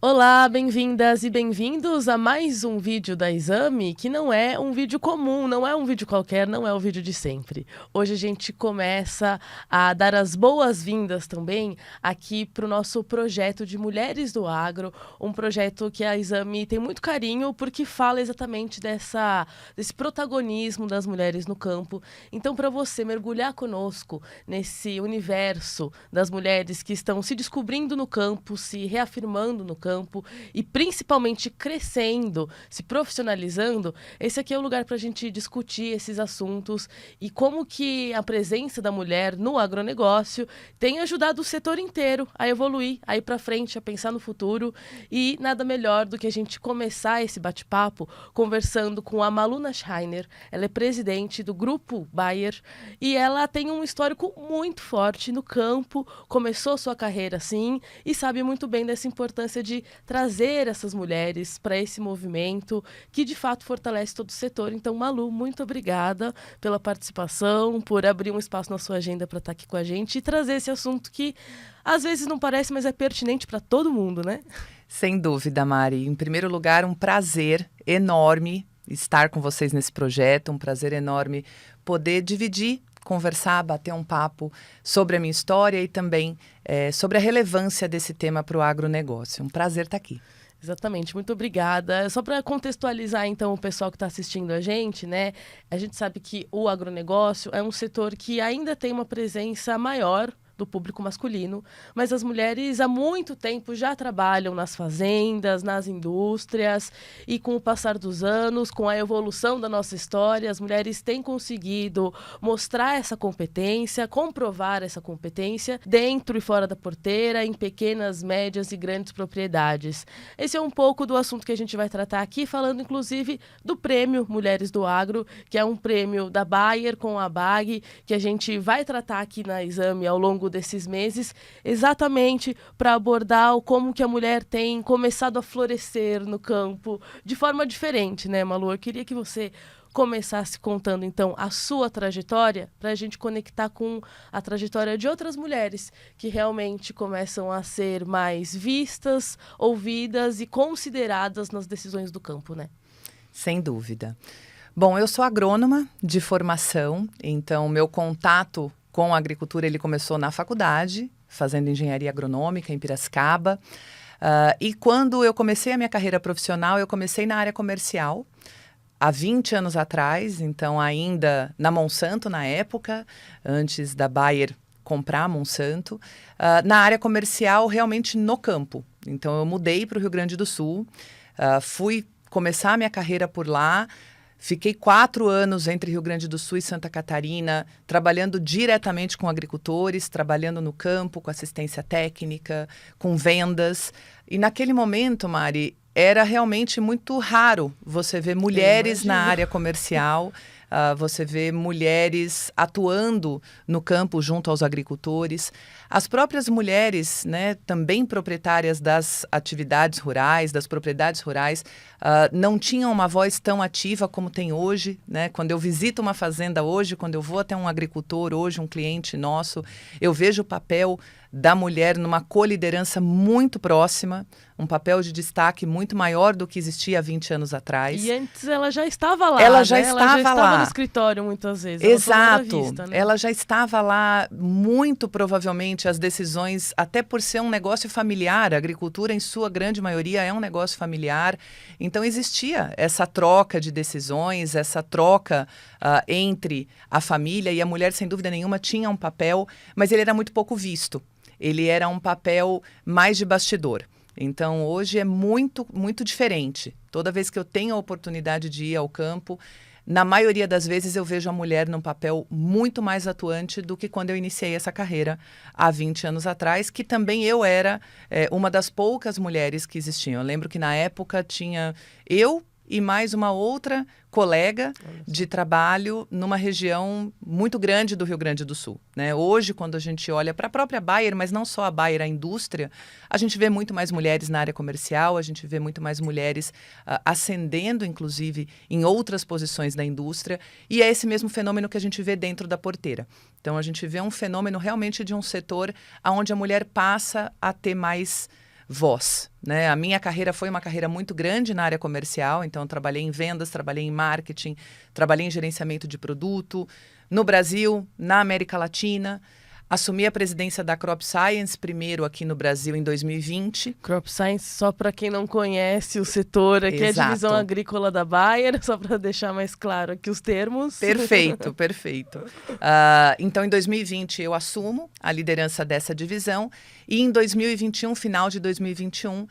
Olá, bem-vindas e bem-vindos a mais um vídeo da Exame, que não é um vídeo comum, não é um vídeo qualquer, não é o vídeo de sempre. Hoje a gente começa a dar as boas-vindas também aqui para o nosso projeto de Mulheres do Agro, um projeto que a Exame tem muito carinho porque fala exatamente desse protagonismo das mulheres no campo. Então, para você mergulhar conosco nesse universo das mulheres que estão se descobrindo no campo, se reafirmando no campo, e principalmente crescendo, se profissionalizando, esse aqui é o lugar para a gente discutir esses assuntos e como que a presença da mulher no agronegócio tem ajudado o setor inteiro a evoluir, a ir para frente, a pensar no futuro. E nada melhor do que a gente começar esse bate-papo conversando com a Maluna Scheiner. Ela é presidente do Grupo Bayer e ela tem um histórico muito forte no campo, começou sua carreira assim e sabe muito bem dessa importância de trazer essas mulheres para esse movimento que de fato fortalece todo o setor. Então, Malu, muito obrigada pela participação, por abrir um espaço na sua agenda para estar aqui com a gente e trazer esse assunto que às vezes não parece, mas é pertinente para todo mundo, né? Sem dúvida, Mari. Em primeiro lugar, um prazer enorme estar com vocês nesse projeto, um prazer enorme poder dividir, conversar, bater um papo sobre a minha história e também sobre a relevância desse tema para o agronegócio. Um prazer estar aqui. Exatamente, muito obrigada. Só para contextualizar, então, o pessoal que está assistindo a gente, né? A gente sabe que o agronegócio é um setor que ainda tem uma presença maior do público masculino, mas as mulheres há muito tempo já trabalham nas fazendas, nas indústrias, e com o passar dos anos, com a evolução da nossa história, as mulheres têm conseguido mostrar essa competência, comprovar essa competência dentro e fora da porteira, em pequenas, médias e grandes propriedades. Esse é um pouco do assunto que a gente vai tratar aqui, falando inclusive do prêmio Mulheres do Agro, que é um prêmio da Bayer com a BAG, que a gente vai tratar aqui na Exame ao longo desses meses, exatamente para abordar como que a mulher tem começado a florescer no campo de forma diferente, né, Malu? Eu queria que você começasse contando, então, a sua trajetória, para a gente conectar com a trajetória de outras mulheres que realmente começam a ser mais vistas, ouvidas e consideradas nas decisões do campo, né? Sem dúvida. Bom, eu sou agrônoma de formação, então meu contato com a agricultura ele começou na faculdade, fazendo engenharia agronômica em Piracicaba. E quando eu comecei a minha carreira profissional, eu comecei na área comercial, há 20 anos atrás, então ainda na Monsanto na época, antes da Bayer comprar a Monsanto, na área comercial realmente no campo. Então eu mudei para o Rio Grande do Sul, fui começar a minha carreira por lá. Fiquei 4 anos entre Rio Grande do Sul e Santa Catarina, trabalhando diretamente com agricultores, trabalhando no campo, com assistência técnica, com vendas. E naquele momento, Mari, era realmente muito raro você ver mulheres na área comercial, você vê mulheres atuando no campo junto aos agricultores. As próprias mulheres, né, também proprietárias das atividades rurais, das propriedades rurais, não tinham uma voz tão ativa como tem hoje, né? Quando eu visito uma fazenda hoje, quando eu vou até um agricultor hoje, um cliente nosso, eu vejo o papel da mulher numa coliderança muito próxima, um papel de destaque muito maior do que existia há 20 anos atrás. E antes ela já estava lá, ela já né? estava ela já estava lá no escritório muitas vezes. Exato, vista, né? Ela já estava lá, muito provavelmente as decisões, até por ser um negócio familiar, a agricultura em sua grande maioria é um negócio familiar, então existia essa troca de decisões, essa troca entre a família e a mulher, sem dúvida nenhuma, tinha um papel, mas ele era muito pouco visto. Ele era um papel mais de bastidor. Então, hoje é muito, muito diferente. Toda vez que eu tenho a oportunidade de ir ao campo, na maioria das vezes eu vejo a mulher num papel muito mais atuante do que quando eu iniciei essa carreira há 20 anos atrás, que também eu era uma das poucas mulheres que existiam. Eu lembro que na época tinha eu e mais uma outra colega de trabalho numa região muito grande do Rio Grande do Sul, né? Hoje, quando a gente olha para a própria Bayer, mas não só a Bayer, a indústria, a gente vê muito mais mulheres na área comercial, a gente vê muito mais mulheres ascendendo, inclusive, em outras posições da indústria, e é esse mesmo fenômeno que a gente vê dentro da porteira. Então, a gente vê um fenômeno realmente de um setor onde a mulher passa a ter mais voz, né? A minha carreira foi uma carreira muito grande na área comercial, então eu trabalhei em vendas, trabalhei em marketing, trabalhei em gerenciamento de produto, no Brasil, na América Latina. Assumi a presidência da Crop Science primeiro aqui no Brasil em 2020. Crop Science, só para quem não conhece o setor, aqui é a divisão agrícola da Bayer, só para deixar mais claro aqui os termos. Perfeito, perfeito. Então, em 2020, eu assumo a liderança dessa divisão e em 2021, final de 2021,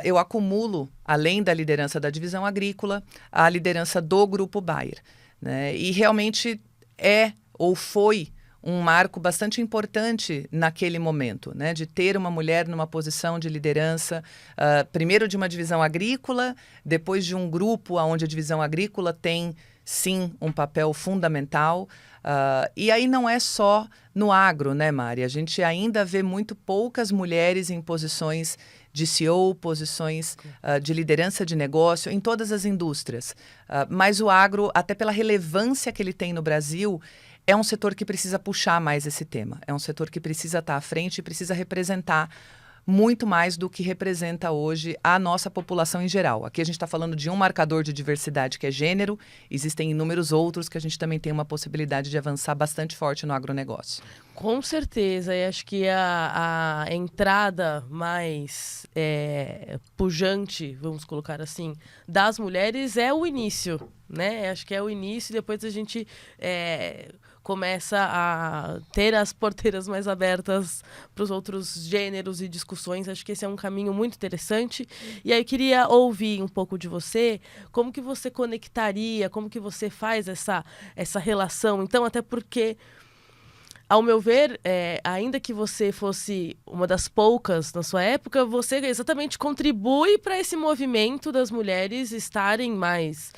eu acumulo, além da liderança da divisão agrícola, a liderança do Grupo Bayer, né? E realmente é ou foi um marco bastante importante naquele momento, né? De ter uma mulher numa posição de liderança, primeiro de uma divisão agrícola, depois de um grupo onde a divisão agrícola tem, sim, um papel fundamental. E aí não é só no agro, né, Mari? A gente ainda vê muito poucas mulheres em posições de CEO, posições de liderança de negócio, em todas as indústrias. Mas o agro, até pela relevância que ele tem no Brasil, é um setor que precisa puxar mais esse tema. É um setor que precisa estar à frente e precisa representar muito mais do que representa hoje a nossa população em geral. Aqui a gente está falando de um marcador de diversidade que é gênero, existem inúmeros outros que a gente também tem uma possibilidade de avançar bastante forte no agronegócio. Com certeza, e acho que a entrada mais pujante, vamos colocar assim, das mulheres é o início, né? Acho que é o início e depois a gente começa a ter as porteiras mais abertas para os outros gêneros e discussões. Acho que esse é um caminho muito interessante. E aí eu queria ouvir um pouco de você, como que você conectaria, como que você faz essa relação. Então, até porque, ao meu ver, ainda que você fosse uma das poucas na sua época, você exatamente contribui para esse movimento das mulheres estarem mais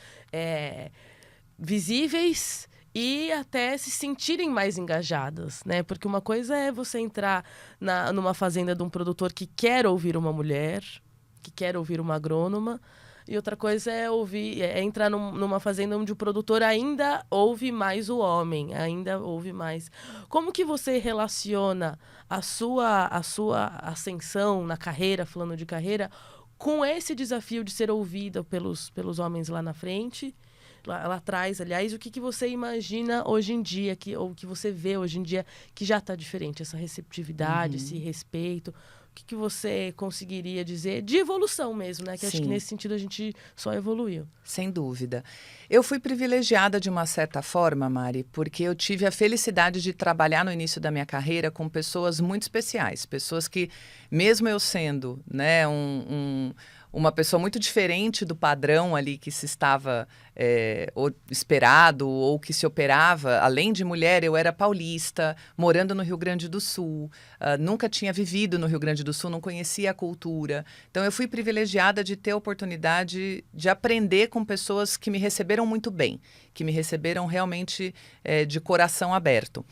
visíveis e até se sentirem mais engajadas, né? Porque uma coisa é você entrar numa fazenda de um produtor que quer ouvir uma mulher, que quer ouvir uma agrônoma, e outra coisa é entrar numa fazenda onde o produtor ainda ouve mais o homem, ainda ouve mais. Como que você relaciona a sua ascensão na carreira, falando de carreira, com esse desafio de ser ouvida pelos homens lá na frente, lá atrás, aliás, o que você imagina hoje em dia, ou que você vê hoje em dia que já está diferente, essa receptividade, esse respeito, o que você conseguiria dizer de evolução mesmo, né? Que acho que nesse sentido a gente só evoluiu. Sem dúvida. Eu fui privilegiada de uma certa forma, Mari, porque eu tive a felicidade de trabalhar no início da minha carreira com pessoas muito especiais, pessoas que, mesmo eu sendo, né, uma pessoa muito diferente do padrão ali que se estava esperado ou que se operava. Além de mulher, eu era paulista, morando no Rio Grande do Sul, nunca tinha vivido no Rio Grande do Sul, não conhecia a cultura. Então, eu fui privilegiada de ter a oportunidade de aprender com pessoas que me receberam muito bem, que me receberam realmente de coração aberto.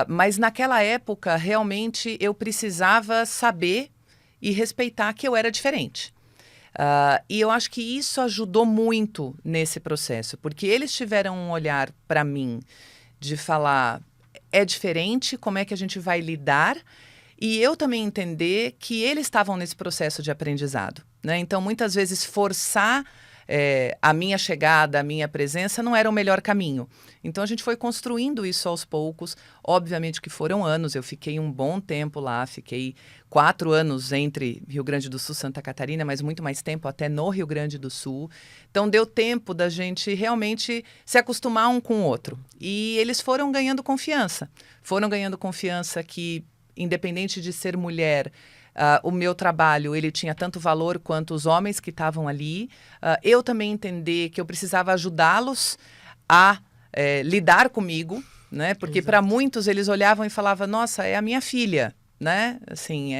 Mas naquela época, realmente, eu precisava saber e respeitar que eu era diferente. E eu acho que isso ajudou muito nesse processo, porque eles tiveram um olhar para mim de falar, é diferente, como é que a gente vai lidar? E eu também entender que eles estavam nesse processo de aprendizado, né? Então, muitas vezes, forçar a minha chegada, a minha presença não era o melhor caminho. Então, a gente foi construindo isso aos poucos. Obviamente que foram anos, eu fiquei um bom tempo lá, fiquei 4 anos entre Rio Grande do Sul e Santa Catarina, mas muito mais tempo até no Rio Grande do Sul. Então, deu tempo da gente realmente se acostumar um com o outro. E eles foram ganhando confiança. Foram ganhando confiança que, independente de ser mulher, o meu trabalho, ele tinha tanto valor quanto os homens que estavam ali. Eu também entender que eu precisava ajudá-los a lidar comigo, né? Porque para muitos eles olhavam e falavam, nossa, é a minha filha, né? Assim,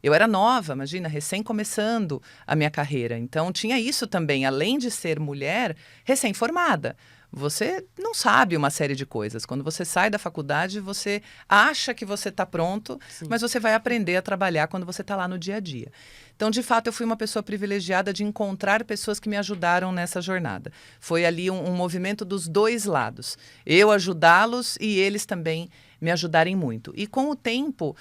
eu era nova, imagina, recém começando a minha carreira. Então, tinha isso também, além de ser mulher, recém-formada. Você não sabe uma série de coisas. Quando você sai da faculdade, você acha que você está pronto, Sim. mas você vai aprender a trabalhar quando você está lá no dia a dia. Então, de fato, eu fui uma pessoa privilegiada de encontrar pessoas que me ajudaram nessa jornada. Foi ali um movimento dos dois lados. Eu ajudá-los e eles também me ajudarem muito. E com o tempo,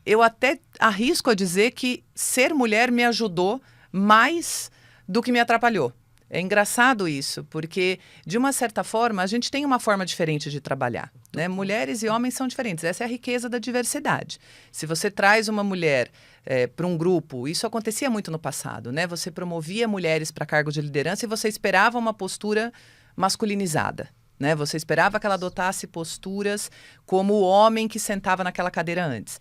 eu até arrisco a dizer que ser mulher me ajudou mais do que me atrapalhou. É engraçado isso, porque, de uma certa forma, a gente tem uma forma diferente de trabalhar, né? Mulheres e homens são diferentes. Essa é a riqueza da diversidade. Se você traz uma mulher para um grupo, isso acontecia muito no passado, né? Você promovia mulheres para cargo de liderança e você esperava uma postura masculinizada, né? Você esperava que ela adotasse posturas como o homem que sentava naquela cadeira antes.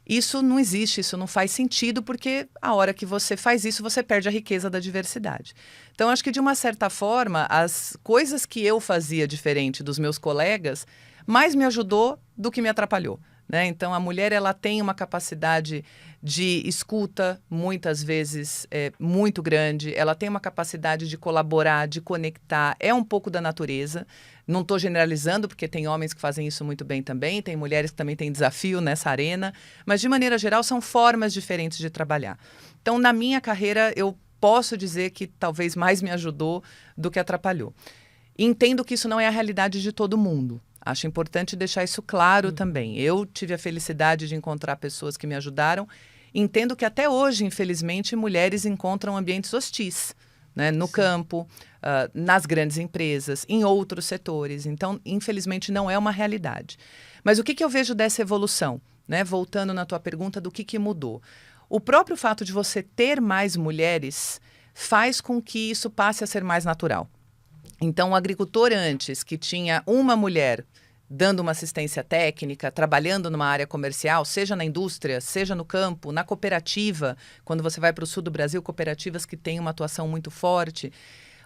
Isso não existe, isso não faz sentido, porque a hora que você faz isso, você perde a riqueza da diversidade. Então, acho que, de uma certa forma, as coisas que eu fazia diferente dos meus colegas mais me ajudou do que me atrapalhou, né? Então, a mulher, ela tem uma capacidade de escuta, muitas vezes, muito grande. Ela tem uma capacidade de colaborar, de conectar. É um pouco da natureza. Não estou generalizando, porque tem homens que fazem isso muito bem também. Tem mulheres que também têm desafio nessa arena. Mas, de maneira geral, são formas diferentes de trabalhar. Então, na minha carreira, eu posso dizer que talvez mais me ajudou do que atrapalhou. E entendo que isso não é a realidade de todo mundo. Acho importante deixar isso claro também. Eu tive a felicidade de encontrar pessoas que me ajudaram. Entendo que até hoje, infelizmente, mulheres encontram ambientes hostis, né? No campo, nas grandes empresas, em outros setores. Então, infelizmente, não é uma realidade. Mas o que eu vejo dessa evolução? Né? Voltando na tua pergunta do que mudou. O próprio fato de você ter mais mulheres faz com que isso passe a ser mais natural. Então, o agricultor antes, que tinha uma mulher dando uma assistência técnica, trabalhando numa área comercial, seja na indústria, seja no campo, na cooperativa, quando você vai para o sul do Brasil, cooperativas que têm uma atuação muito forte,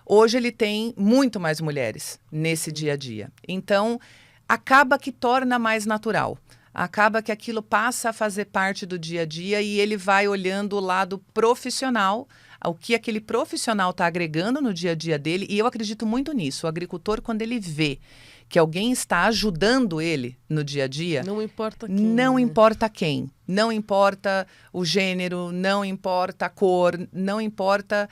hoje ele tem muito mais mulheres nesse dia a dia. Então, acaba que torna mais natural. Acaba que aquilo passa a fazer parte do dia a dia e ele vai olhando o lado profissional, o que aquele profissional está agregando no dia a dia dele, e eu acredito muito nisso. O agricultor, quando ele vê que alguém está ajudando ele no dia a dia, não importa quem, não importa quem, não importa o gênero, não importa a cor, não importa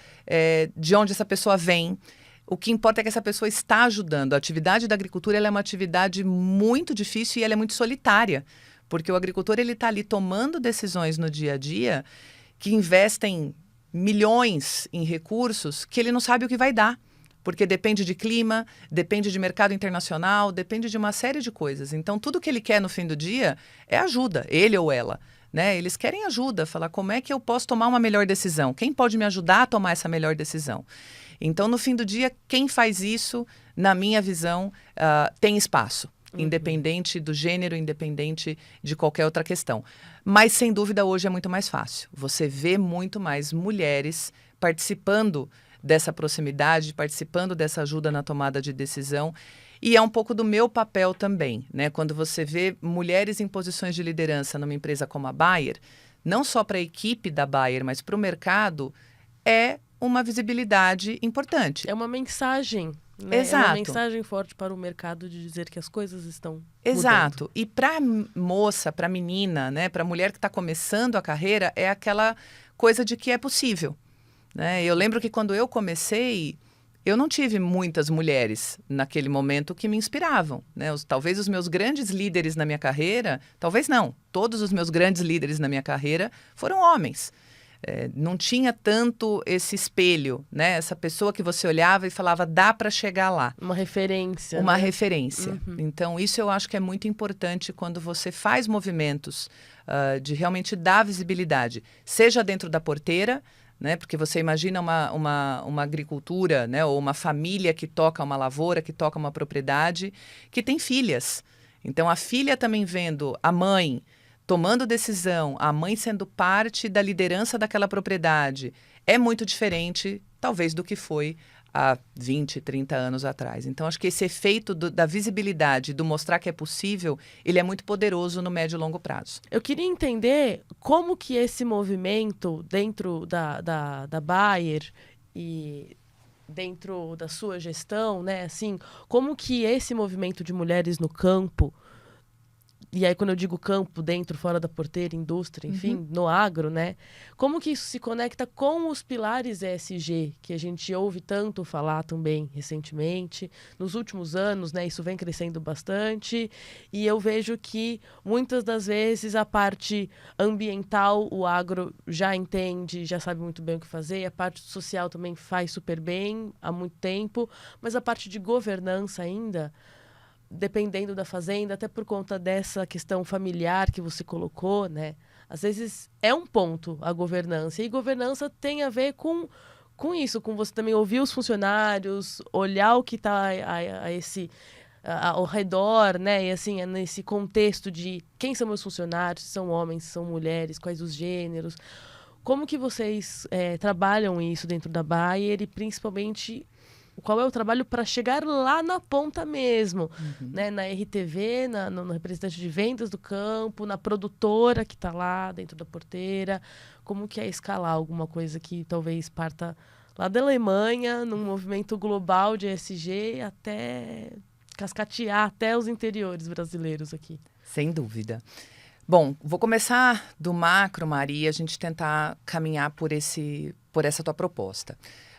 de onde essa pessoa vem. O que importa é que essa pessoa está ajudando. A atividade da agricultura ela é uma atividade muito difícil e ela é muito solitária, porque o agricultor ele está ali tomando decisões no dia a dia que investem milhões em recursos que ele não sabe o que vai dar, porque depende de clima, depende de mercado internacional, depende de uma série de coisas. Então, tudo que ele quer no fim do dia é ajuda, ele ou ela. Né? Eles querem ajuda, falar como é que eu posso tomar uma melhor decisão, quem pode me ajudar a tomar essa melhor decisão. Então, no fim do dia, quem faz isso, na minha visão, tem espaço. Independente do gênero, independente de qualquer outra questão. Mas, sem dúvida, hoje é muito mais fácil. Você vê muito mais mulheres participando dessa proximidade, participando dessa ajuda na tomada de decisão. E é um pouco do meu papel também, né? Quando você vê mulheres em posições de liderança numa empresa como a Bayer, não só para a equipe da Bayer, mas para o mercado, é uma visibilidade importante. É uma mensagem. Né? Exato. É uma mensagem forte para o mercado de dizer que as coisas estão Exato. mudando. E para moça, para menina, né, para mulher que está começando a carreira, é aquela coisa de que é possível. Né? Eu lembro que quando eu comecei, eu não tive muitas mulheres naquele momento que me inspiravam. Né? Talvez os meus grandes líderes na minha carreira, talvez não, todos os meus grandes líderes na minha carreira foram homens. Não tinha tanto esse espelho, né? Essa pessoa que você olhava e falava, dá para chegar lá. Uma referência. Uma né? referência. Uhum. Então, isso eu acho que é muito importante quando você faz movimentos de realmente dar visibilidade. Seja dentro da porteira, né? Porque você imagina uma agricultura, né? Ou uma família que toca uma lavoura, que toca uma propriedade, que tem filhas. Então, a filha também vendo a mãe tomando decisão, a mãe sendo parte da liderança daquela propriedade, é muito diferente, talvez, do que foi há 20, 30 anos atrás. Então, acho que esse efeito da visibilidade, do mostrar que é possível, ele é muito poderoso no médio e longo prazo. Eu queria entender como que esse movimento dentro da Bayer e dentro da sua gestão, né, assim, como que esse movimento de mulheres no campo, e aí quando eu digo campo, dentro, fora da porteira, indústria, enfim, no agro, né? Como que isso se conecta com os pilares ESG, que a gente ouve tanto falar também recentemente, nos últimos anos, né? Isso vem crescendo bastante, e eu vejo que muitas das vezes a parte ambiental, o agro já entende, já sabe muito bem o que fazer, a parte social também faz super bem há muito tempo, mas a parte de governança ainda, dependendo da fazenda, até por conta dessa questão familiar que você colocou, né? Às vezes é um ponto a governança. E governança tem a ver com isso, com você também ouvir os funcionários, olhar o que está ao redor, né? E assim, é nesse contexto de quem são meus funcionários, se são homens, se são mulheres, quais os gêneros. Como que vocês trabalham isso dentro da Bayer e principalmente qual é o trabalho para chegar lá na ponta mesmo, né? Na RTV, no representante de vendas do campo, na produtora que está lá dentro da porteira. Como que é escalar alguma coisa que talvez parta lá da Alemanha, num movimento global de ESG, até cascatear até os interiores brasileiros aqui? Sem dúvida. Bom, vou começar do macro, Maria, a gente tentar caminhar por essa tua proposta.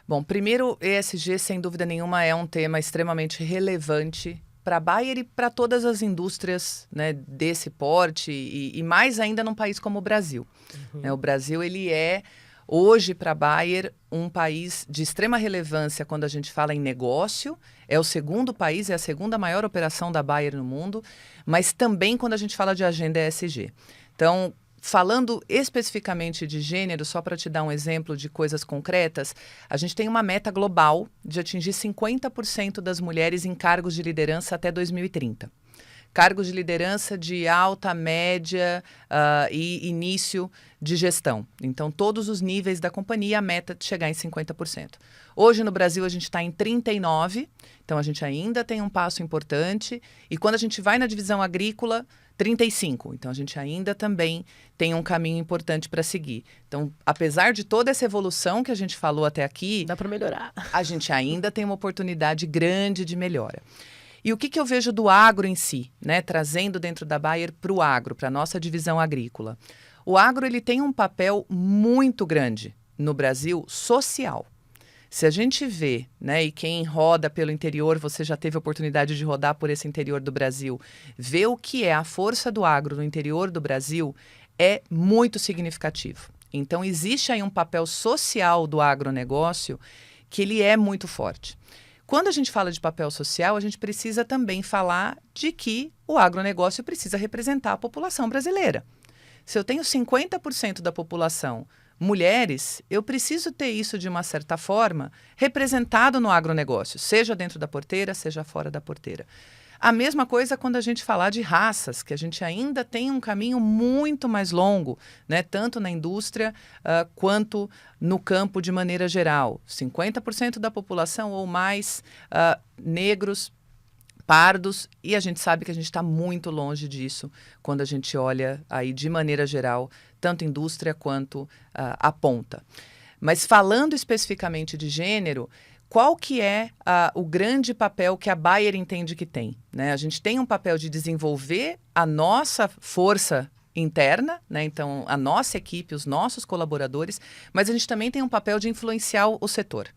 Bom, primeiro, ESG, sem dúvida nenhuma, é um tema extremamente relevante para a Bayer e para todas as indústrias, né, desse porte e mais ainda num país como o Brasil. Né, o Brasil, ele é, hoje, para a Bayer, um país de extrema relevância quando a gente fala em negócio. É o segundo país, é a segunda maior operação da Bayer no mundo, mas também quando a gente fala de agenda ESG. Então, falando especificamente de gênero, só para te dar um exemplo de coisas concretas, a gente tem uma meta global de atingir 50% das mulheres em cargos de liderança até 2030. Cargos de liderança de alta, média e início de gestão. Então, todos os níveis da companhia, a meta de chegar em 50%. Hoje, no Brasil, a gente está em 39%, então a gente ainda tem um passo importante. E quando a gente vai na divisão agrícola, 35%. Então, a gente ainda também tem um caminho importante para seguir. Então, apesar de toda essa evolução que a gente falou até aqui... Dá para melhorar. A gente ainda tem uma oportunidade grande de melhora. E o que eu vejo do agro em si, né? Trazendo dentro da Bayer para o agro, para a nossa divisão agrícola. O agro ele tem um papel muito grande no Brasil social. Se a gente vê, né, e quem roda pelo interior, você já teve a oportunidade de rodar por esse interior do Brasil, vê o que é a força do agro no interior do Brasil, é muito significativo. Então, existe aí um papel social do agronegócio que ele é muito forte. Quando a gente fala de papel social, a gente precisa também falar de que o agronegócio precisa representar a população brasileira. Se eu tenho 50% da população mulheres, eu preciso ter isso, de uma certa forma, representado no agronegócio, seja dentro da porteira, seja fora da porteira. A mesma coisa quando a gente falar de raças, que a gente ainda tem um caminho muito mais longo, né? Tanto na indústria quanto no campo de maneira geral. 50% da população ou mais negros, pardos, e a gente sabe que a gente está muito longe disso quando a gente olha aí de maneira geral, tanto indústria quanto a ponta. Mas falando especificamente de gênero, qual que é o grande papel que a Bayer entende que tem? Né? A gente tem um papel de desenvolver a nossa força interna, né? Então a nossa equipe, os nossos colaboradores, mas a gente também tem um papel de influenciar o setor.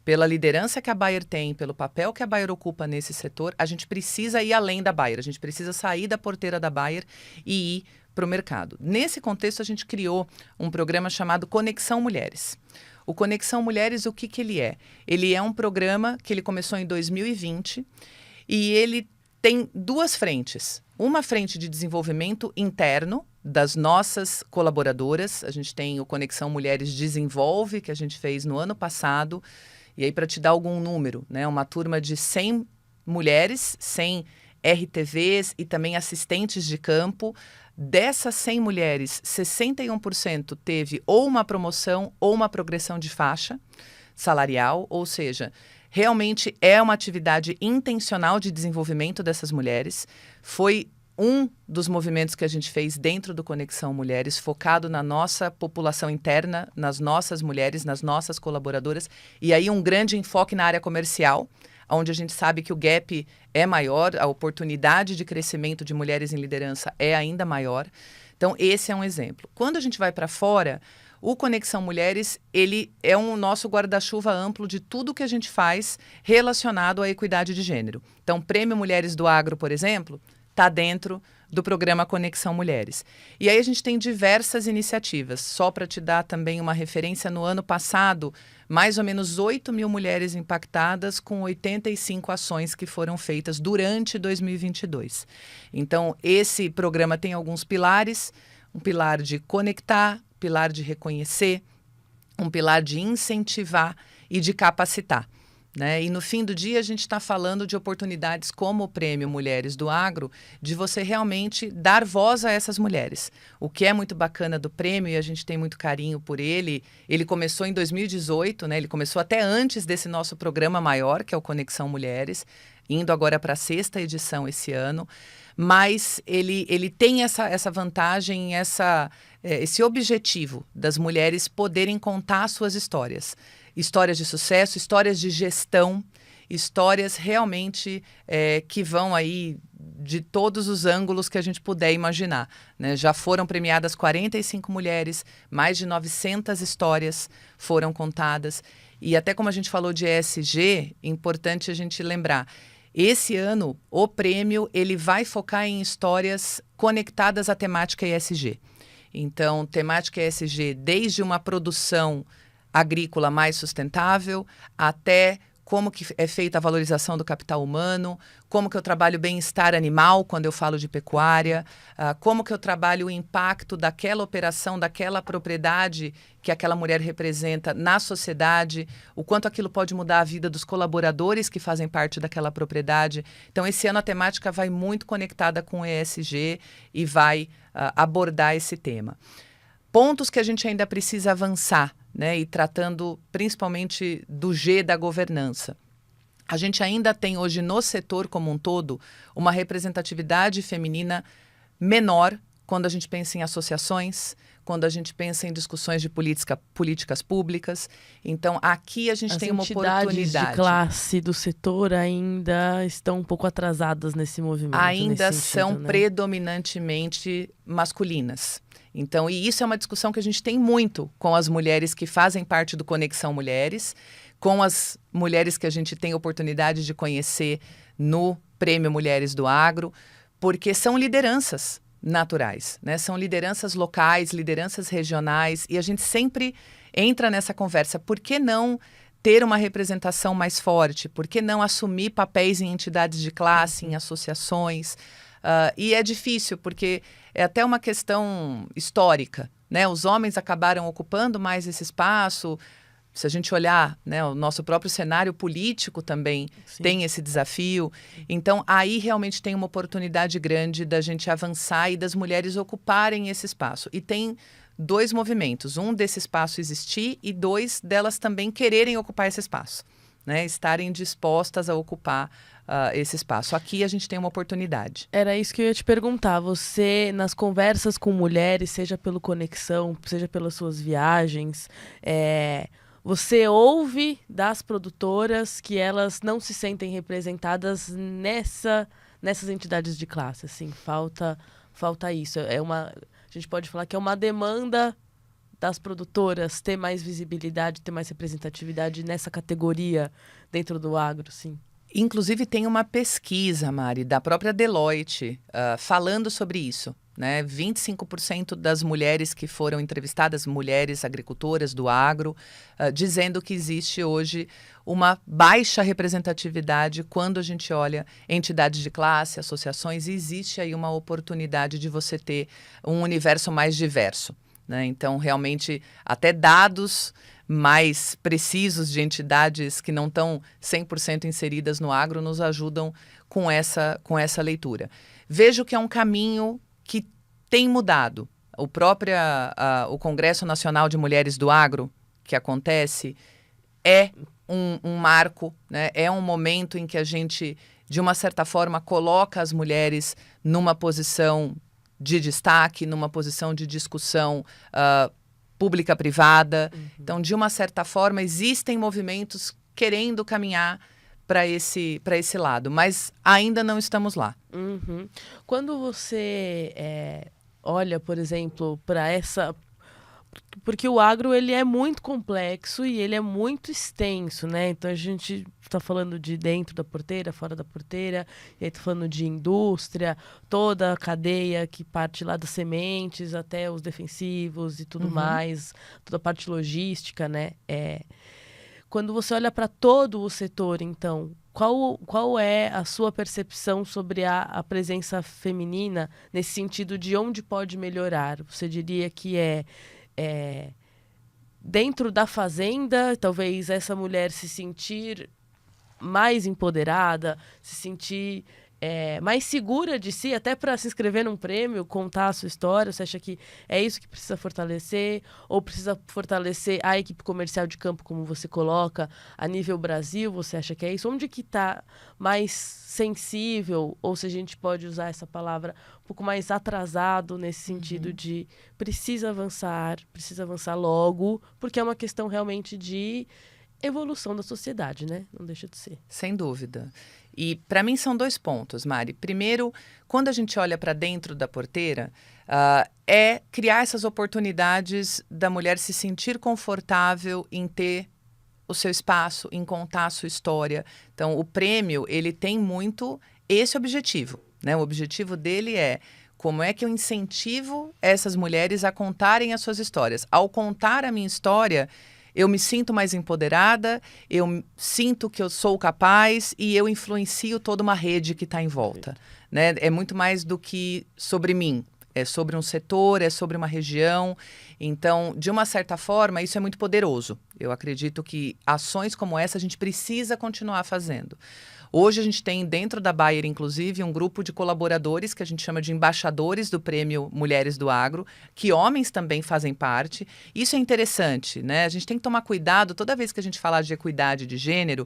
Pela liderança que a Bayer tem, pelo papel que a Bayer ocupa nesse setor, a gente precisa ir além da Bayer, a gente precisa sair da porteira da Bayer e ir para o mercado. Nesse contexto, a gente criou um programa chamado Conexão Mulheres. O Conexão Mulheres, o que ele é? Ele é um programa que ele começou em 2020 e ele tem duas frentes. Uma frente de desenvolvimento interno das nossas colaboradoras. A gente tem o Conexão Mulheres Desenvolve, que a gente fez no ano passado. E aí, para te dar algum número, né, uma turma de 100 mulheres, 100 RTVs e também assistentes de campo. Dessas 100 mulheres, 61% teve ou uma promoção ou uma progressão de faixa salarial, ou seja, realmente é uma atividade intencional de desenvolvimento dessas mulheres. Foi um dos movimentos que a gente fez dentro do Conexão Mulheres, focado na nossa população interna, nas nossas mulheres, nas nossas colaboradoras, e aí um grande enfoque na área comercial, onde a gente sabe que o gap é maior, a oportunidade de crescimento de mulheres em liderança é ainda maior. Então, esse é um exemplo. Quando a gente vai para fora, o Conexão Mulheres, ele é um nosso guarda-chuva amplo de tudo que a gente faz relacionado à equidade de gênero. Então, o Prêmio Mulheres do Agro, por exemplo, está dentro do programa Conexão Mulheres. E aí a gente tem diversas iniciativas. Só para te dar também uma referência, no ano passado, mais ou menos 8 mil mulheres impactadas com 85 ações que foram feitas durante 2022. Então, esse programa tem alguns pilares, um pilar de conectar, pilar de reconhecer, um pilar de incentivar e de capacitar. Né? E no fim do dia a gente está falando de oportunidades como o Prêmio Mulheres do Agro, de você realmente dar voz a essas mulheres. O que é muito bacana do prêmio, e a gente tem muito carinho por ele, ele começou em 2018, né? Ele começou até antes desse nosso programa maior, que é o Conexão Mulheres, indo agora para a 6ª edição esse ano, mas ele tem essa vantagem, esse objetivo das mulheres poderem contar suas histórias. Histórias de sucesso, histórias de gestão, histórias realmente que vão aí de todos os ângulos que a gente puder imaginar. Né? Já foram premiadas 45 mulheres, mais de 900 histórias foram contadas. E até como a gente falou de ESG, é importante a gente lembrar, esse ano o prêmio ele vai focar em histórias conectadas à temática ESG. Então, temática ESG desde uma produção agrícola mais sustentável, até como que é feita a valorização do capital humano, como que eu trabalho bem-estar animal quando eu falo de pecuária, como que eu trabalho o impacto daquela operação, daquela propriedade que aquela mulher representa na sociedade, o quanto aquilo pode mudar a vida dos colaboradores que fazem parte daquela propriedade. Então, esse ano a temática vai muito conectada com o ESG e vai abordar esse tema. Pontos que a gente ainda precisa avançar, né, e tratando principalmente do G da governança. A gente ainda tem hoje no setor como um todo uma representatividade feminina menor quando a gente pensa em associações, quando a gente pensa em discussões de políticas públicas. Então, aqui a gente tem uma oportunidade. As entidades de classe do setor ainda estão um pouco atrasadas nesse movimento. Ainda nesse são sentido, né? predominantemente masculinas. Então, e isso é uma discussão que a gente tem muito com as mulheres que fazem parte do Conexão Mulheres, com as mulheres que a gente tem oportunidade de conhecer no Prêmio Mulheres do Agro, porque são lideranças naturais, né? São lideranças locais, lideranças regionais, e a gente sempre entra nessa conversa. Por que não ter uma representação mais forte? Por que não assumir papéis em entidades de classe, em associações? E é difícil, porque é até uma questão histórica, né? Os homens acabaram ocupando mais esse espaço. Se a gente olhar, né, o nosso próprio cenário político também tem esse desafio. Então, aí realmente tem uma oportunidade grande da gente avançar e das mulheres ocuparem esse espaço. E tem 2 movimentos. Um, desse espaço existir, e 2, delas também quererem ocupar esse espaço, né? Estarem dispostas a ocupar esse espaço. Aqui a gente tem uma oportunidade. Era isso que eu ia te perguntar. Você, nas conversas com mulheres, seja pelo Conexão, seja pelas suas viagens, você ouve das produtoras que elas não se sentem representadas nessas entidades de classe, assim, falta isso. A gente pode falar que é uma demanda das produtoras ter mais visibilidade, ter mais representatividade nessa categoria dentro do agro, sim. Inclusive tem uma pesquisa, Mari, da própria Deloitte, falando sobre isso. Né? 25% das mulheres que foram entrevistadas, mulheres agricultoras do agro, dizendo que existe hoje uma baixa representatividade quando a gente olha entidades de classe, associações, e existe aí uma oportunidade de você ter um universo mais diverso. Né? Então, realmente, até dados mais precisos de entidades que não estão 100% inseridas no agro nos ajudam com essa leitura. Vejo que é um caminho que tem mudado. O Congresso Nacional de Mulheres do Agro, que acontece, é um marco, né? É um momento em que a gente, de uma certa forma, coloca as mulheres numa posição de destaque, numa posição de discussão pública-privada. Então, de uma certa forma, existem movimentos querendo caminhar para esse lado, mas ainda não estamos lá. Quando você olha, por exemplo, para essa... Porque o agro, ele é muito complexo e ele é muito extenso, né? Então, a gente está falando de dentro da porteira, fora da porteira, e aí está falando de indústria, toda a cadeia que parte lá das sementes até os defensivos e tudo mais, toda a parte logística, né? Quando você olha para todo o setor, então, qual é a sua percepção sobre a presença feminina nesse sentido de onde pode melhorar? Você diria que dentro da fazenda, talvez essa mulher se sentir mais empoderada, se sentir mais segura de si, até para se inscrever num prêmio, contar a sua história? Você acha que é isso que precisa fortalecer? Ou precisa fortalecer a equipe comercial de campo, como você coloca, a nível Brasil? Você acha que é isso? Onde que está mais sensível, ou se a gente pode usar essa palavra, um pouco mais atrasado nesse sentido de precisa avançar logo, porque é uma questão realmente de evolução da sociedade, né? Não deixa de ser. Sem dúvida. E para mim são 2 pontos, Mari. Primeiro, quando a gente olha para dentro da porteira, é criar essas oportunidades da mulher se sentir confortável em ter o seu espaço, em contar a sua história. Então, o prêmio, ele tem muito esse objetivo, né? O objetivo dele é como é que eu incentivo essas mulheres a contarem as suas histórias. Ao contar a minha história, eu me sinto mais empoderada, eu sinto que eu sou capaz e eu influencio toda uma rede que está em volta, né? É muito mais do que sobre mim, é sobre um setor, é sobre uma região. Então, de uma certa forma, isso é muito poderoso. Eu acredito que ações como essa a gente precisa continuar fazendo. Hoje a gente tem dentro da Bayer, inclusive, um grupo de colaboradores que a gente chama de embaixadores do Prêmio Mulheres do Agro, que homens também fazem parte. Isso é interessante, né? A gente tem que tomar cuidado toda vez que a gente falar de equidade de gênero,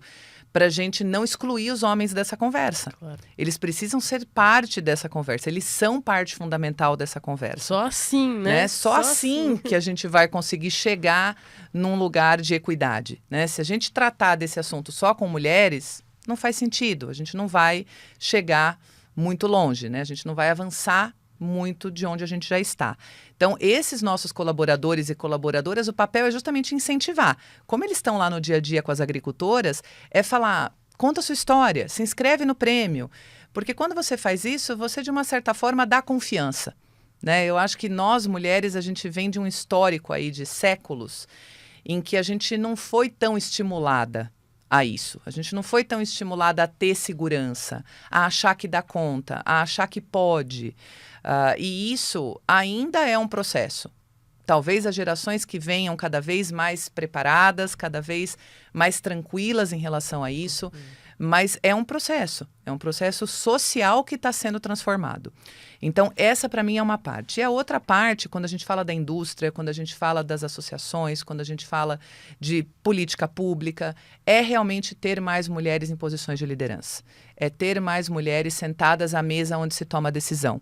para a gente não excluir os homens dessa conversa. Claro. Eles precisam ser parte dessa conversa, eles são parte fundamental dessa conversa. Só assim, né? Só assim que a gente vai conseguir chegar num lugar de equidade, né? Se a gente tratar desse assunto só com mulheres, não faz sentido, a gente não vai chegar muito longe, né? A gente não vai avançar muito de onde a gente já está. Então, esses nossos colaboradores e colaboradoras, o papel é justamente incentivar. Como eles estão lá no dia a dia com as agricultoras, é falar, conta a sua história, se inscreve no prêmio. Porque quando você faz isso, você, de uma certa forma, dá confiança, né? Eu acho que nós, mulheres, a gente vem de um histórico aí de séculos em que a gente não foi tão estimulada a isso. A gente não foi tão estimulada a ter segurança, a achar que dá conta, a achar que pode. E isso ainda é um processo. Talvez as gerações que venham cada vez mais preparadas, cada vez mais tranquilas em relação a isso, mas é um processo social que está sendo transformado. Então, essa para mim é uma parte. E a outra parte, quando a gente fala da indústria, quando a gente fala das associações, quando a gente fala de política pública, é realmente ter mais mulheres em posições de liderança. É ter mais mulheres sentadas à mesa onde se toma a decisão.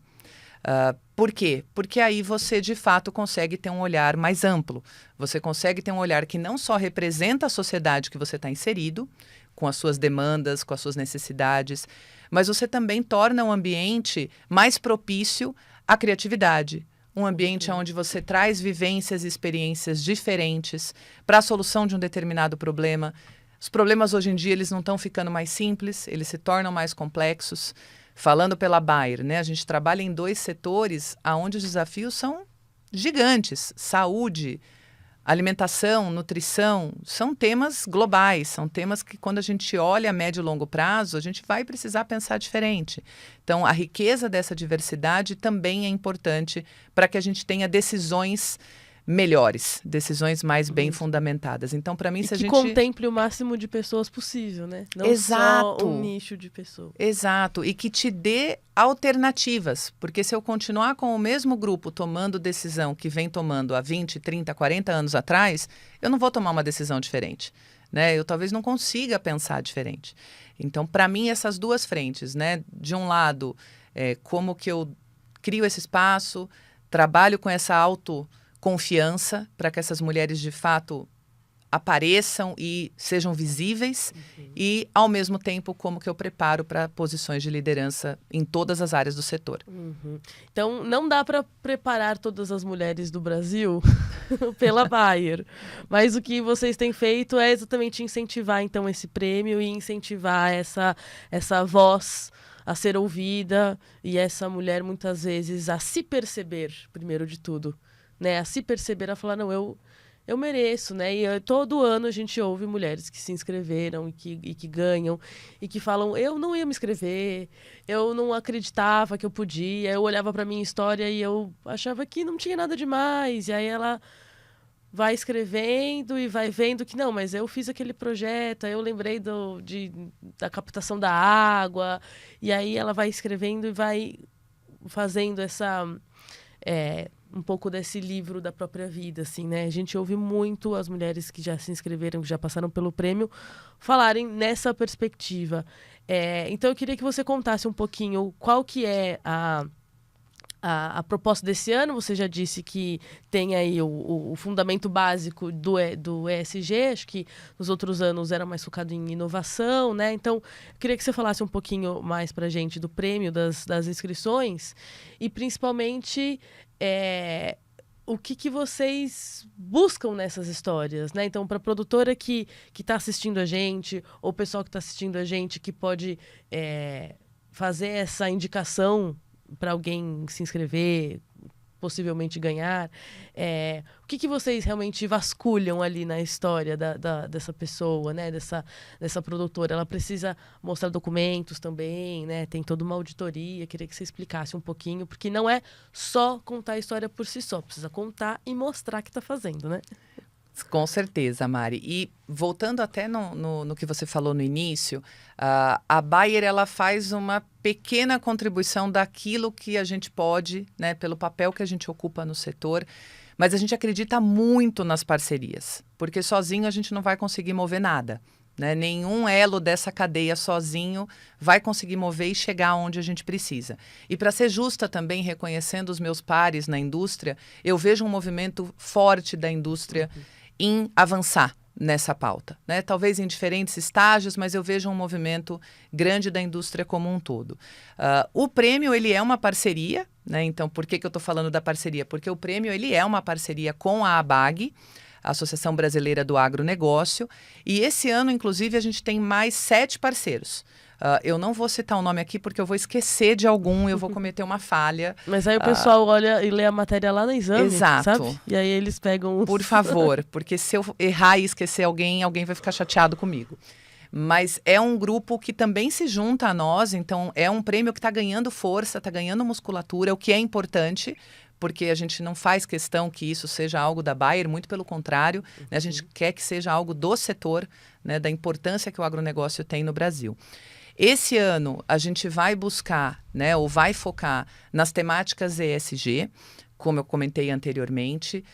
Por quê? Porque aí você, de fato, consegue ter um olhar mais amplo. Você consegue ter um olhar que não só representa a sociedade que você está inserido, com as suas demandas, com as suas necessidades, mas você também torna o ambiente mais propício à criatividade. Um ambiente onde você traz vivências e experiências diferentes para a solução de um determinado problema. Os problemas hoje em dia eles não estão ficando mais simples, eles se tornam mais complexos. Falando pela Bayer, né, a gente trabalha em 2 setores onde os desafios são gigantes. Saúde, alimentação, nutrição, são temas globais, são temas que quando a gente olha a médio e longo prazo, a gente vai precisar pensar diferente. Então, a riqueza dessa diversidade também é importante para que a gente tenha decisões melhores, decisões mais bem fundamentadas. Então, para mim, se a gente contemple o máximo de pessoas possível, né? Não Exato. Só um nicho de pessoas. Exato, e que te dê alternativas, porque se eu continuar com o mesmo grupo tomando decisão que vem tomando há 20, 30, 40 anos atrás, eu não vou tomar uma decisão diferente. né? Eu talvez não consiga pensar diferente. Então, para mim, essas duas frentes, né? De um lado, como que eu crio esse espaço, trabalho com essa autoconfiança para que essas mulheres, de fato, apareçam e sejam visíveis e, ao mesmo tempo, como que eu preparo para posições de liderança em todas as áreas do setor. Então, não dá para preparar todas as mulheres do Brasil pela Bayer, mas o que vocês têm feito é exatamente incentivar, então, esse prêmio e incentivar essa voz a ser ouvida e essa mulher, muitas vezes, a se perceber, primeiro de tudo, né? A se perceber, a falar, não, eu mereço, né? E todo ano a gente ouve mulheres que se inscreveram e que ganham e que falam, eu não ia me inscrever, eu não acreditava que eu podia, eu olhava para minha história e eu achava que não tinha nada demais. E aí ela vai escrevendo e vai vendo que não, mas eu fiz aquele projeto, aí eu lembrei da captação da água, e aí ela vai escrevendo e vai fazendo um pouco desse livro da própria vida, assim, né? A gente ouve muito as mulheres que já se inscreveram, que já passaram pelo prêmio, falarem nessa perspectiva. Então, eu queria que você contasse um pouquinho qual que é a proposta desse ano. Você já disse que tem aí o fundamento básico do ESG, acho que nos outros anos era mais focado em inovação, né? Então, eu queria que você falasse um pouquinho mais para a gente do prêmio, das inscrições, e principalmente o que vocês buscam nessas histórias, né? Então, para a produtora que está assistindo a gente, ou o pessoal que está assistindo a gente, que pode fazer essa indicação para alguém se inscrever, possivelmente ganhar, o que vocês realmente vasculham ali na história dessa pessoa, né? Dessa produtora? Ela precisa mostrar documentos também, né? Tem toda uma auditoria. Queria que você explicasse um pouquinho, porque não é só contar a história por si só, precisa contar e mostrar que está fazendo, né? Com certeza, Mari. E voltando até no que você falou no início, a Bayer, ela faz uma pequena contribuição daquilo que a gente pode, né, pelo papel que a gente ocupa no setor, mas a gente acredita muito nas parcerias, porque sozinho a gente não vai conseguir mover nada, né? Nenhum elo dessa cadeia sozinho vai conseguir mover e chegar onde a gente precisa. E para ser justa também, reconhecendo os meus pares na indústria, eu vejo um movimento forte da indústria em avançar nessa pauta, né? Talvez em diferentes estágios, mas eu vejo um movimento grande da indústria como um todo. O prêmio, ele é uma parceria, né? Então, por que eu estou falando da parceria? Porque o prêmio, ele é uma parceria com a ABAG, a Associação Brasileira do Agronegócio, e esse ano, inclusive, a gente tem mais 7 parceiros. Eu não vou citar o nome aqui porque eu vou esquecer de algum, eu vou cometer uma falha. Mas aí o pessoal olha e lê a matéria lá na Exame, exato, sabe? E aí eles pegam... Por favor, porque se eu errar e esquecer alguém vai ficar chateado comigo. Mas é um grupo que também se junta a nós, então é um prêmio que está ganhando força, está ganhando musculatura, o que é importante, porque a gente não faz questão que isso seja algo da Bayer, muito pelo contrário, né? A gente quer que seja algo do setor, né, da importância que o agronegócio tem no Brasil. Esse ano, a gente vai buscar, né, ou vai focar nas temáticas ESG, como eu comentei anteriormente.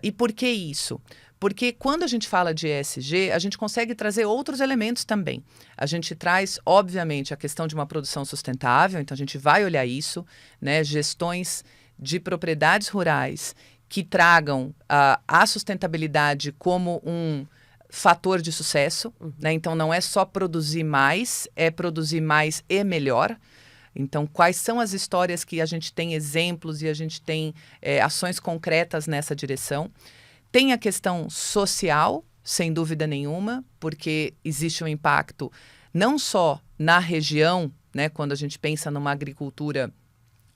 E por que isso? Porque quando a gente fala de ESG, a gente consegue trazer outros elementos também. A gente traz, obviamente, a questão de uma produção sustentável, então a gente vai olhar isso, né, gestões de propriedades rurais que tragam a sustentabilidade como um fator de sucesso, né? Então não é só produzir mais, é produzir mais e melhor. Então, quais são as histórias que a gente tem exemplos e a gente tem ações concretas nessa direção? Tem a questão social, sem dúvida nenhuma, porque existe um impacto não só na região, né, quando a gente pensa numa agricultura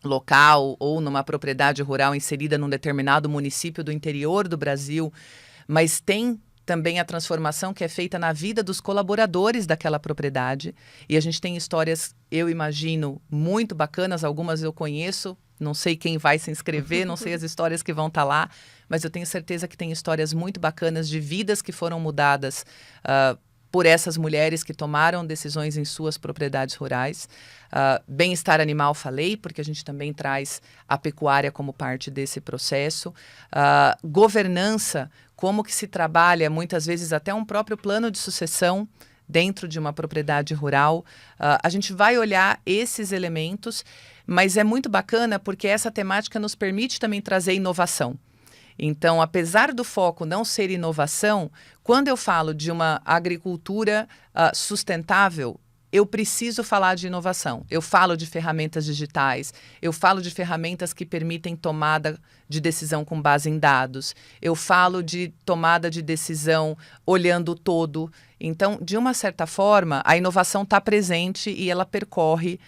local ou numa propriedade rural inserida num determinado município do interior do Brasil, mas tem também a transformação que é feita na vida dos colaboradores daquela propriedade. E a gente tem histórias, eu imagino, muito bacanas, algumas eu conheço, não sei quem vai se inscrever, não sei as histórias que vão estar lá, mas eu tenho certeza que tem histórias muito bacanas de vidas que foram mudadas por essas mulheres que tomaram decisões em suas propriedades rurais. Bem-estar animal, falei, porque a gente também traz a pecuária como parte desse processo. Governança, como que se trabalha, muitas vezes até um próprio plano de sucessão dentro de uma propriedade rural. A gente vai olhar esses elementos, mas é muito bacana porque essa temática nos permite também trazer inovação. Então, apesar do foco não ser inovação, quando eu falo de uma agricultura sustentável, eu preciso falar de inovação. Eu falo de ferramentas digitais, eu falo de ferramentas que permitem tomada de decisão com base em dados, eu falo de tomada de decisão olhando o todo. Então, de uma certa forma, a inovação está presente e ela percorre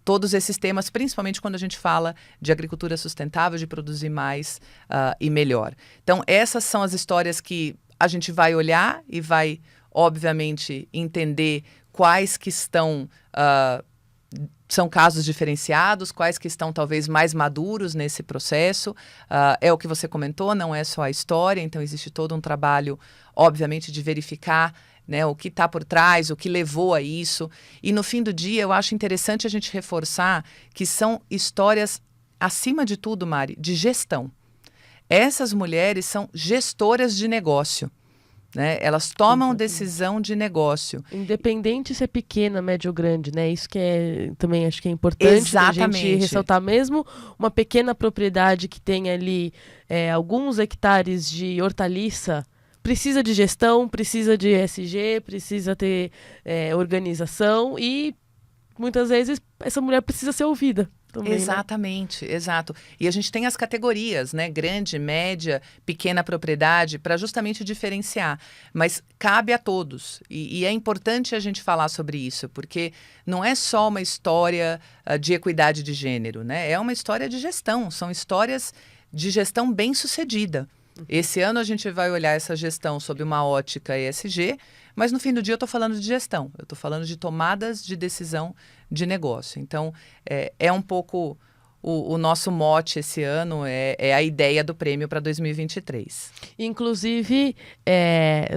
todos esses temas, principalmente quando a gente fala de agricultura sustentável, de produzir mais e melhor. Então, essas são as histórias que a gente vai olhar e vai, obviamente, entender quais que são casos diferenciados, quais que estão talvez mais maduros nesse processo. É o que você comentou, não é só a história, então existe todo um trabalho, obviamente, de verificar, né, o que está por trás, o que levou a isso. E no fim do dia, eu acho interessante a gente reforçar que são histórias, acima de tudo, Mari, de gestão. Essas mulheres são gestoras de negócio. Né? Elas tomam decisão de negócio. Independente se é pequena, média ou grande, né? Isso que também acho que é importante a gente ressaltar. Mesmo uma pequena propriedade que tem ali alguns hectares de hortaliça, precisa de gestão, precisa de ESG, precisa ter organização e muitas vezes essa mulher precisa ser ouvida. Também, exatamente, né? Exato. E a gente tem as categorias, né? Grande, média, pequena propriedade, para justamente diferenciar. Mas cabe a todos. E é importante a gente falar sobre isso, porque não é só uma história de equidade de gênero, né? É uma história de gestão. São histórias de gestão bem-sucedida. Esse ano a gente vai olhar essa gestão sob uma ótica ESG, mas no fim do dia eu estou falando de gestão, eu estou falando de tomadas de decisão de negócio. Então, é um pouco o nosso mote esse ano, é a ideia do prêmio para 2023. Inclusive,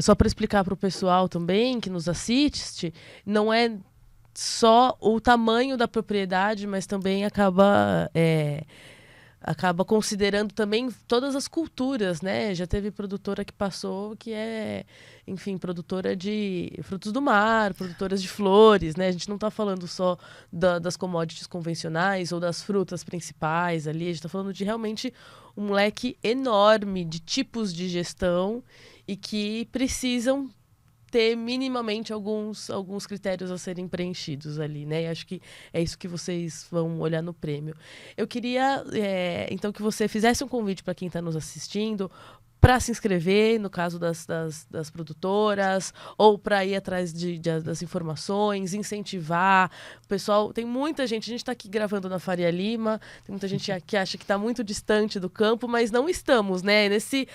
só para explicar para o pessoal também que nos assiste, não é só o tamanho da propriedade, mas também acaba considerando também todas as culturas, né? Já teve produtora que passou que enfim, produtora de frutos do mar, produtoras de flores, né? A gente não está falando só das commodities convencionais ou das frutas principais ali, a gente está falando de realmente um leque enorme de tipos de gestão e que precisam ter minimamente alguns critérios a serem preenchidos ali, né? E acho que é isso que vocês vão olhar no prêmio. Eu queria, então, que você fizesse um convite para quem está nos assistindo para se inscrever, no caso das produtoras, ou para ir atrás das informações, incentivar. O pessoal, tem muita gente, a gente está aqui gravando na Faria Lima, tem muita gente que acha que está muito distante do campo, mas não estamos, né? Nesse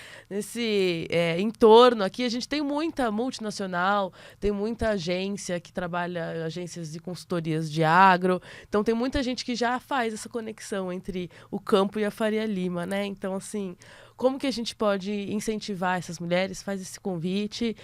entorno aqui, a gente tem muita multinacional, tem muita agência que trabalha, agências de consultorias de agro, então tem muita gente que já faz essa conexão entre o campo e a Faria Lima, né? Então, assim, como que a gente pode incentivar essas mulheres? Faz esse convite.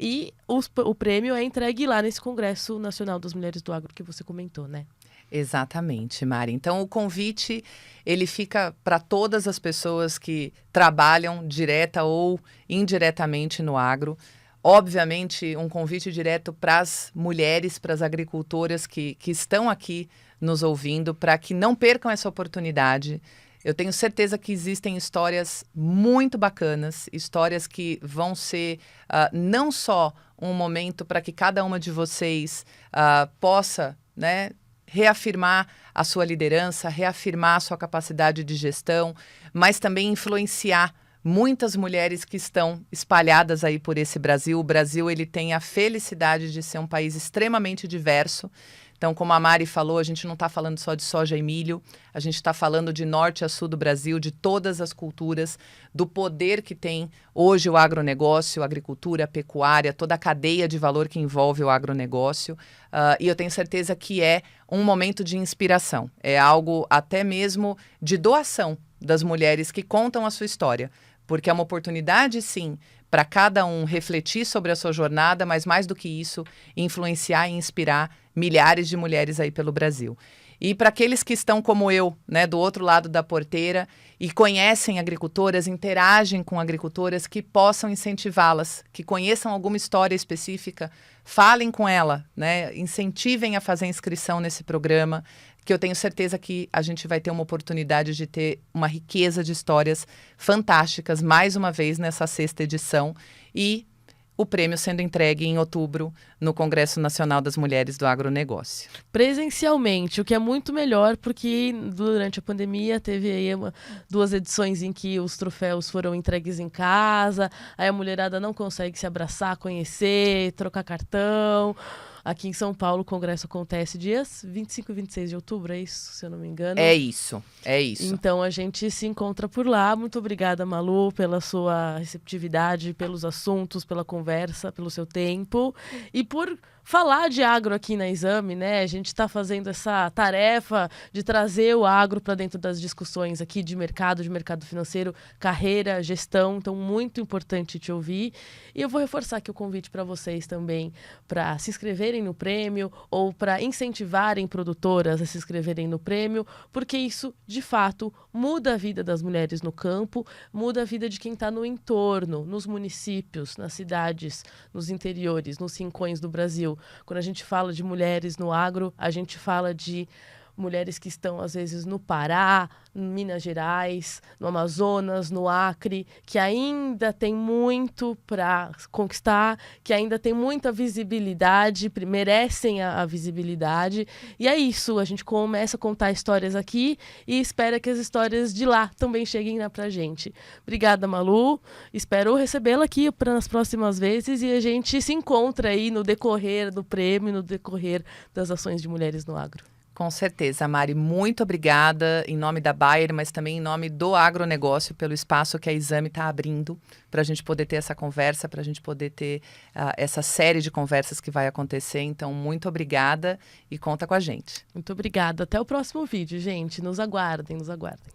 E o prêmio é entregue lá nesse Congresso Nacional das Mulheres do Agro que você comentou, né? Exatamente, Mari. Então, o convite, ele fica para todas as pessoas que trabalham direta ou indiretamente no agro. Obviamente, um convite direto para as mulheres, para as agricultoras que estão aqui nos ouvindo, para que não percam essa oportunidade. Eu tenho certeza que existem histórias muito bacanas, histórias que vão ser não só um momento para que cada uma de vocês possa, né, reafirmar a sua liderança, reafirmar a sua capacidade de gestão, mas também influenciar muitas mulheres que estão espalhadas aí por esse Brasil. O Brasil, ele tem a felicidade de ser um país extremamente diverso. Então, como a Mari falou, a gente não está falando só de soja e milho, a gente está falando de norte a sul do Brasil, de todas as culturas, do poder que tem hoje o agronegócio, a agricultura, a pecuária, toda a cadeia de valor que envolve o agronegócio. E eu tenho certeza que é um momento de inspiração, é algo até mesmo de doação das mulheres que contam a sua história. Porque é uma oportunidade, sim, para cada um refletir sobre a sua jornada, mas mais do que isso, influenciar e inspirar milhares de mulheres aí pelo Brasil. E para aqueles que estão como eu, né, do outro lado da porteira e conhecem agricultoras, interagem com agricultoras, que possam incentivá-las, que conheçam alguma história específica, falem com ela, né, incentivem a fazer inscrição nesse programa, que eu tenho certeza que a gente vai ter uma oportunidade de ter uma riqueza de histórias fantásticas, mais uma vez nessa 6ª edição, e o prêmio sendo entregue em outubro no Congresso Nacional das Mulheres do Agronegócio. Presencialmente, o que é muito melhor, porque durante a pandemia teve aí 2 edições em que os troféus foram entregues em casa, aí a mulherada não consegue se abraçar, conhecer, trocar cartão. Aqui em São Paulo, o congresso acontece dias 25 e 26 de outubro, é isso, se eu não me engano? É isso. Então, a gente se encontra por lá. Muito obrigada, Malu, pela sua receptividade, pelos assuntos, pela conversa, pelo seu tempo e por falar de agro aqui na Exame, né? A gente está fazendo essa tarefa de trazer o agro para dentro das discussões aqui de mercado financeiro, carreira, gestão. Então, muito importante te ouvir. E eu vou reforçar aqui o convite para vocês também para se inscreverem no prêmio ou para incentivarem produtoras a se inscreverem no prêmio, porque isso, de fato, muda a vida das mulheres no campo, muda a vida de quem está no entorno, nos municípios, nas cidades, nos interiores, nos rincões do Brasil. Quando a gente fala de mulheres no agro, a gente fala de mulheres que estão, às vezes, no Pará, em Minas Gerais, no Amazonas, no Acre, que ainda tem muito para conquistar, que ainda tem muita visibilidade, merecem a visibilidade. E é isso, a gente começa a contar histórias aqui e espera que as histórias de lá também cheguem pra gente. Obrigada, Malu. Espero recebê-la aqui nas próximas vezes e a gente se encontra aí no decorrer do prêmio, no decorrer das ações de mulheres no agro. Com certeza, Mari, muito obrigada em nome da Bayer, mas também em nome do agronegócio, pelo espaço que a Exame está abrindo para a gente poder ter essa conversa, para a gente poder ter essa série de conversas que vai acontecer. Então, muito obrigada e conta com a gente. Muito obrigada. Até o próximo vídeo, gente. Nos aguardem, nos aguardem.